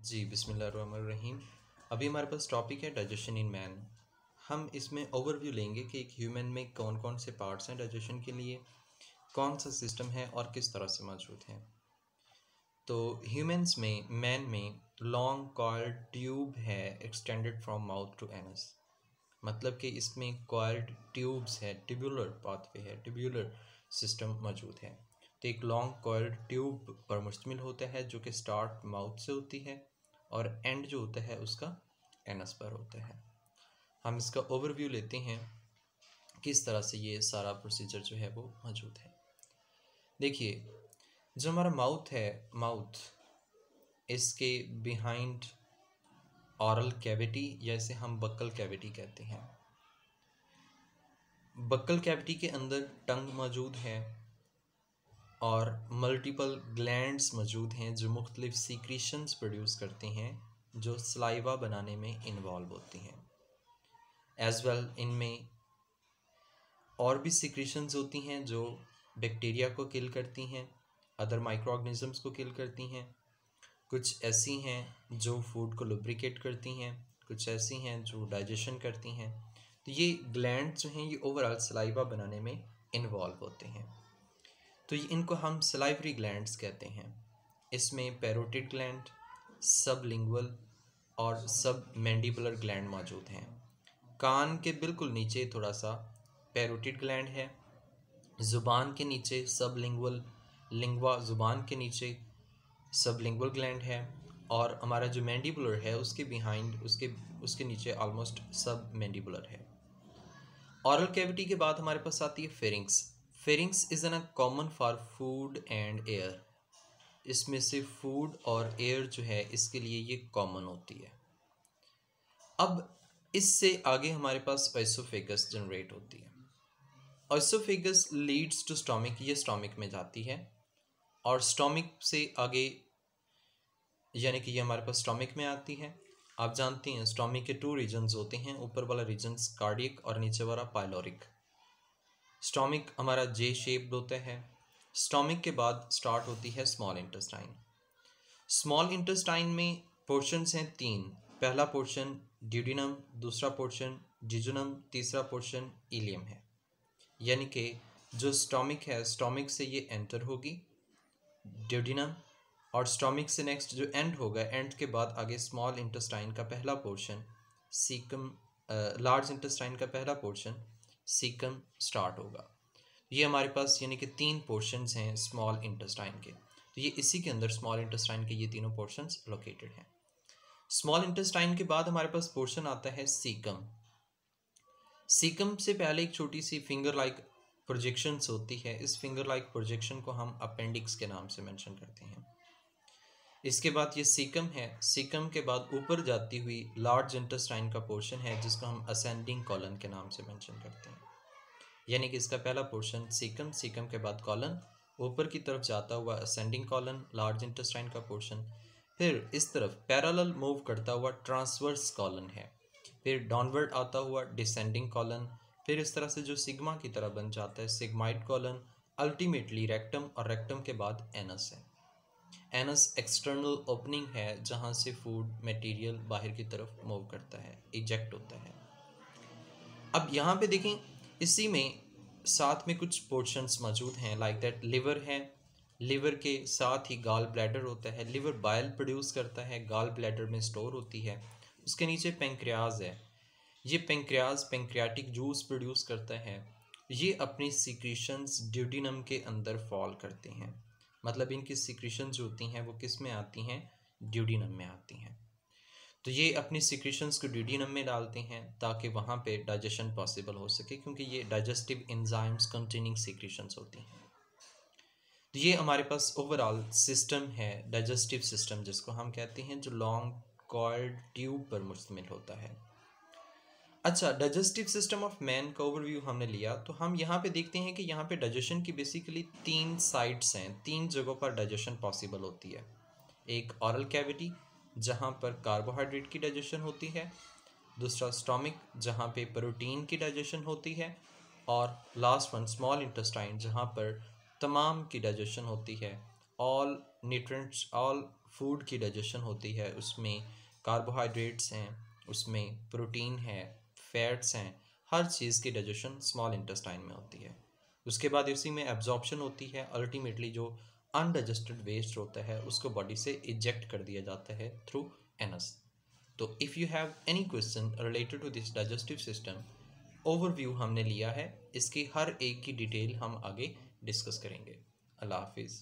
जी बिस्मिल्लाहिर्रहमानिर्रहीम। अभी हमारे पास टॉपिक है डाइजेशन इन मैन। हम इसमें ओवरव्यू लेंगे कि एक ह्यूमन में कौन कौन से पार्ट्स हैं डाइजेशन के लिए, कौन सा सिस्टम है और किस तरह से मौजूद हैं। तो ह्यूमंस में मैन में लॉन्ग कॉइल्ड ट्यूब है extended from mouth to anus. मतलब कि इसमें कॉइल्ड ट्यूब्स है, ट्यूबुलर पाथवे है, ट्यूबुलर सिस्टम मौजूद है। तो एक लॉन्ग कॉइल्ड ट्यूब पर मुश्तमिल होता है जो कि स्टार्ट माउथ से होती है और एंड जो होता है उसका एनस पर होता है। हम इसका ओवरव्यू लेते हैं किस तरह से ये सारा प्रोसीजर जो है वो मौजूद है। देखिए, जो हमारा माउथ है, माउथ इसके बिहाइंड ऑरल कैविटी या इसे हम बक्कल कैविटी कहते हैं। बक्कल कैविटी के अंदर टंग मौजूद है और मल्टीपल ग्लैंड्स मौजूद हैं जो मुख्तलिफ सीक्रीशंस प्रोड्यूस करते हैं जो सलाइवा बनाने में इन्वॉल्व होती हैं। एज वेल इनमें और भी सीक्रीशंस होती हैं जो बैक्टीरिया को किल करती हैं, अदर माइक्रो ऑर्गेनिजम्स को किल करती हैं। कुछ ऐसी हैं जो फूड को लुब्रिकेट करती हैं, कुछ ऐसी हैं जो डाइजेशन करती हैं। तो ये ग्लैंड जो हैं ये ओवरऑल सलाइवा बनाने में इन्वॉल्व होते हैं। तो इनको हम सलाइवरी ग्लैंड्स कहते हैं। इसमें पैरोटिड ग्लैंड, सबलिंगुअल और सब मैंडिबुलर ग्लैंड मौजूद हैं। कान के बिल्कुल नीचे थोड़ा सा पैरोटिड ग्लैंड है, ज़ुबान के नीचे सबलिंगुअल, लिंगवा ज़ुबान के नीचे सबलिंगुअल ग्लैंड है और हमारा जो मैंडिबुलर है उसके बिहाइंड उसके नीचे ऑलमोस्ट सब मैंडिबुलर है। ऑरल कैविटी के बाद हमारे पास आती है pharynx. Pharynx is an common for food and air. इसमें से फूड और एयर जो है इसके लिए ये कॉमन होती है। अब इससे आगे हमारे पास ओएसोफेगस जनरेट होती है। ओएसोफेगस लीड्स टू स्टोमिक, ये स्टोमिक में जाती है और स्टोमिक से आगे यानी कि ये हमारे पास स्टोमिक में आती है। आप जानते हैं स्टोमिक के 2 रीजन्स होते हैं, ऊपर वाला रीजन्स कार्डियक और नीचे वाला पाइलोरिक। स्टोमिक हमारा जे शेप्ड होता है। स्टोमिक के बाद स्टार्ट होती है स्मॉल इंटेस्टाइन। स्मॉल इंटेस्टाइन में पोर्शंस हैं 3। पहला पोर्शन ड्यूडिनम, दूसरा पोर्शन जिजुनम, तीसरा पोर्शन इलियम है। यानी कि जो स्टोमिक है, स्टोमिक से ये एंटर होगी ड्यूडिनम और स्टोमिक से नेक्स्ट जो एंड होगा, एंड के बाद आगे स्मॉल इंटेस्टाइन का पहला पोर्शन सीकम, लार्ज इंटेस्टाइन का पहला पोर्शन सीकम स्टार्ट होगा। ये हमारे पास यानी कि 3 पोर्शंस हैं स्मॉल इंटेस्टाइन के। तो ये इसी के अंदर स्मॉल इंटेस्टाइन के ये तीनों पोर्शंस लोकेटेड हैं। स्मॉल इंटेस्टाइन के बाद हमारे पास पोर्शन आता है सीकम। सीकम से पहले एक छोटी सी फिंगर लाइक प्रोजेक्शंस होती है। इस फिंगर लाइक प्रोजेक्शन को हम अपेंडिक्स के नाम से मेंशन करते हैं। इसके बाद ये सीकम है। सीकम के बाद ऊपर जाती हुई लार्ज इंटेस्टाइन का पोर्शन है जिसको हम असेंडिंग कॉलन के नाम से मेंशन करते हैं। यानी कि इसका पहला पोर्शन सीकम, सीकम के बाद कॉलन, ऊपर की तरफ जाता हुआ असेंडिंग कॉलन, लार्ज इंटेस्टाइन का पोर्शन, फिर इस तरफ पैरेलल मूव करता हुआ ट्रांसवर्स कॉलन है, फिर डाउनवर्ड आता हुआ डिसेंडिंग कॉलन, फिर इस तरह से जो सिग्मा की तरह बन जाता है सिग्माइड कॉलन, अल्टीमेटली रेक्टम और रेक्टम के बाद एनस है। एनस एक्सटर्नल ओपनिंग है जहाँ से फूड मटेरियल बाहर की तरफ मूव करता है, इजेक्ट होता है। अब यहाँ पे देखें, इसी में साथ में कुछ पोर्शंस मौजूद हैं लाइक दैट लिवर है। लिवर के साथ ही गाल ब्लैडर होता है। लिवर बाइल प्रोड्यूस करता है, गाल ब्लैडर में स्टोर होती है। उसके नीचे पेंक्रियाज है। ये पेंक्रियाज पेंक्रियाटिक जूस प्रोड्यूस करता है। ये अपनी सीक्रेशंस ड्यूडिनम के अंदर फॉल करते हैं। मतलब इनकी सीक्रेशंस जो होती हैं वो किस में आती हैं? ड्यूडिनम में आती हैं। तो ये अपनी सीक्रेशंस को ड्यूडिनम में डालते हैं ताकि वहाँ पे डाइजेशन पॉसिबल हो सके, क्योंकि ये डाइजेस्टिव एंजाइम्स कंटेनिंग सीक्रेशंस होती हैं। तो ये हमारे पास ओवरऑल सिस्टम है, डाइजेस्टिव सिस्टम जिसको हम कहते हैं, जो लॉन्ग कॉइल्ड ट्यूब पर मुश्तमिल होता है। अच्छा, डाइजेस्टिव सिस्टम ऑफ मैन का ओवरव्यू हमने लिया, तो हम यहाँ पे देखते हैं कि यहाँ पे डाइजेशन की बेसिकली 3 साइट्स हैं, 3 जगहों पर डाइजेशन पॉसिबल होती है। एक ऑरल कैविटी जहाँ पर कार्बोहाइड्रेट की डाइजेशन होती है, दूसरा स्टोमिक जहाँ पे प्रोटीन की डाइजेशन होती है, और लास्ट वन स्मॉल इंटेस्टाइन जहाँ पर तमाम की डाइजेशन होती है। ऑल न्यूट्रिएंट्स, ऑल फूड की डाइजेशन होती है उसमें कार्बोहाइड्रेट्स हैं, उसमें प्रोटीन है, फैट्स हैं, हर चीज़ की डाइजेशन स्मॉल इंटेस्टाइन में होती है। उसके बाद इसी में एब्जॉर्प्शन होती है। अल्टीमेटली जो अनडाइजेस्टेड वेस्ट होता है उसको बॉडी से इजेक्ट कर दिया जाता है थ्रू एनस। तो if you have any question related to this digestive system, overview हमने लिया है, इसकी हर एक की डिटेल हम आगे डिस्कस करेंगे। अल्लाह हाफिज़।